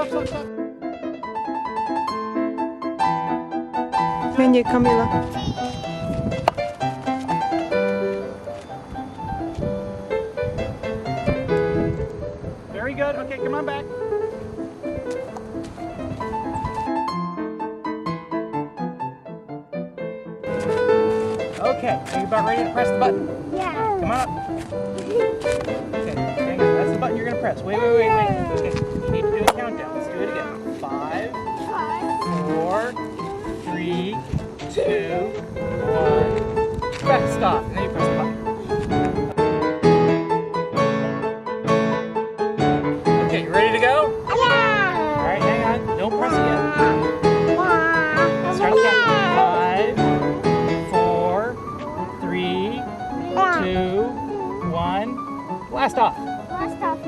stop. Menu, Camila. Very good. Okay, come on back. Okay, are you about ready to press the button? Yeah. Come on up. Okay, hang on. That's the button you're going to press. Wait. Okay, you need to do a countdown. Let's do it again. 5, 4, 3, 2, 1. Press stop. And then you press the button. Okay, you ready to go? Yeah. All right, hang on. Don't press it yet. Start the countdown. 5, 4, 3, 2, 1. Blast off. Blast off.